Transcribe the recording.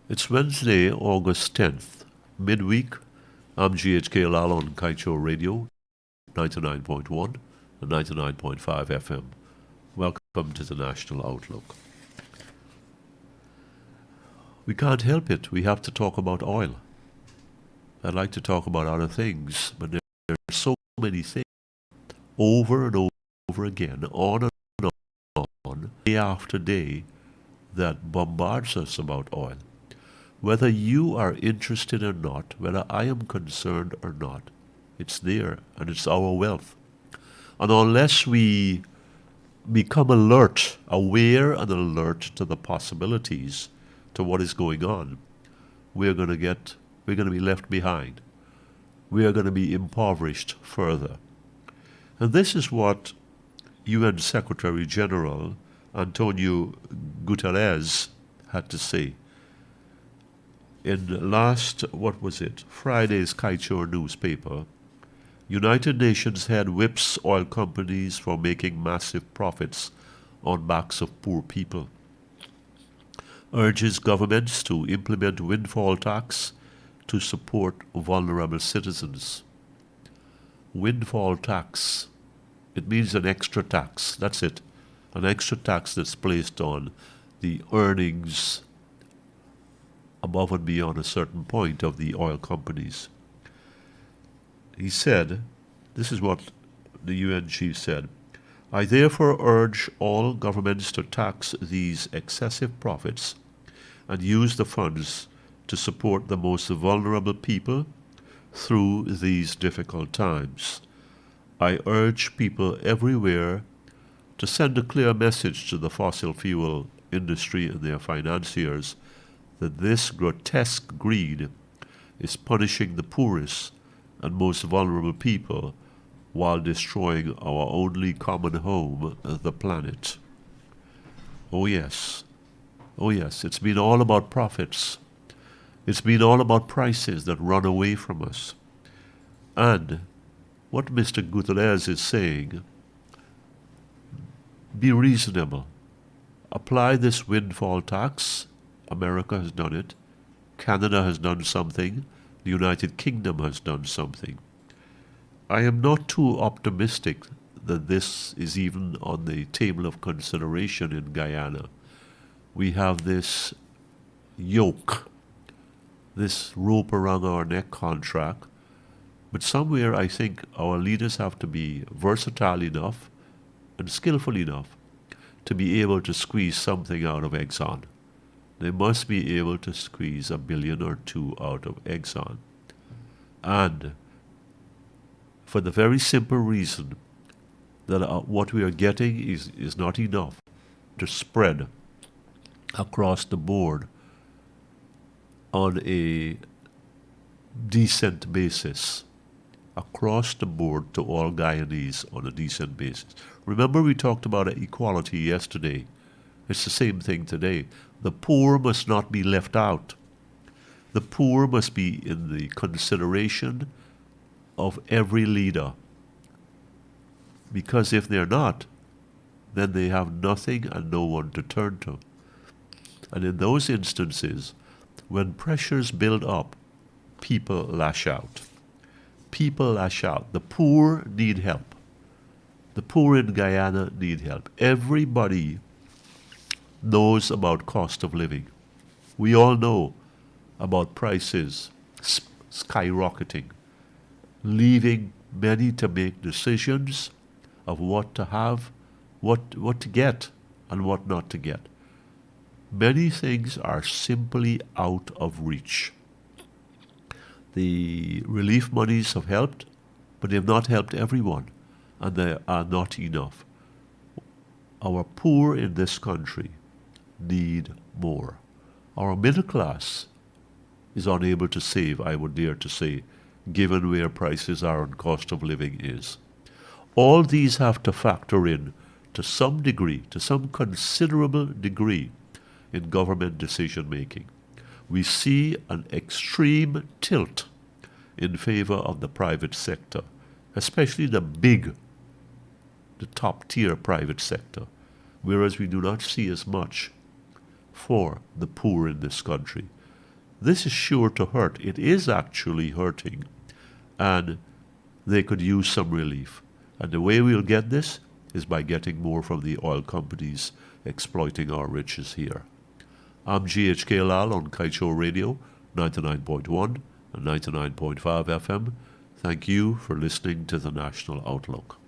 It's Wednesday, August 10th, midweek. I'm GHK Lall on Kaieteur Radio, 99.1 and 99.5 FM. Welcome to the National Outlook. We can't help it. We have to talk about oil. I'd like to talk about other things, but there are so many things over and over again, on and on, day after day, that bombards us about oil. Whether you are interested or not, whether I am concerned or not, it's there and it's our wealth. And unless we become alert, aware and alert to the possibilities, to what is going on, we're going to be left behind. We are going to be impoverished further. And this is what UN Secretary General Antonio Guterres had to say in Friday's Kaieteur newspaper. United Nations head whips oil companies for making massive profits on backs of poor people. Urges governments to implement windfall tax to support vulnerable citizens. Windfall tax. It means an extra tax. That's it. An extra tax that's placed on the earnings above and beyond a certain point of the oil companies. He said, this is what the UN chief said, I therefore urge all governments to tax these excessive profits and use the funds to support the most vulnerable people through these difficult times. I urge people everywhere to send a clear message to the fossil fuel industry and their financiers that this grotesque greed is punishing the poorest and most vulnerable people while destroying our only common home, the planet. Oh yes, it's been all about profits. It's been all about prices that run away from us. And what Mr. Guterres is saying, be reasonable. Apply this windfall tax. America has done it. Canada has done something. The United Kingdom has done something. I am not too optimistic that this is even on the table of consideration in Guyana. We have this yoke, this rope around our neck contract, but somewhere I think our leaders have to be versatile enough and skillful enough to be able to squeeze something out of Exxon. They must be able to squeeze $1 billion or $2 billion out of Exxon. And for the very simple reason that what we are getting is not enough to spread across the board on a decent basis. Across the board to all Guyanese on a decent basis. Remember we talked about equality yesterday. It's the same thing today. The poor must not be left out. The poor must be in the consideration of every leader. Because if they're not, then they have nothing and no one to turn to. And in those instances, when pressures build up, people lash out. People lash out. The poor need help. The poor in Guyana need help. Everybody knows about cost of living. We all know about prices skyrocketing, leaving many to make decisions of what to have, what to get, and what not to get. Many things are simply out of reach. The relief monies have helped, but they have not helped everyone, and they are not enough. Our poor in this country need more. Our middle class is unable to save, I would dare to say, given where prices are and cost of living is. All these have to factor in to some degree, to some considerable degree, in government decision making. We see an extreme tilt in favor of the private sector, especially the top tier private sector, whereas we do not see as much for the poor in this country. this is sure to hurt. It is actually hurting. And they could use some relief. And the way we'll get this is by getting more from the oil companies exploiting our riches here. I'm GHK Lall on Kaieteur Radio, 99.1 and 99.5 FM. Thank you for listening to the National Outlook.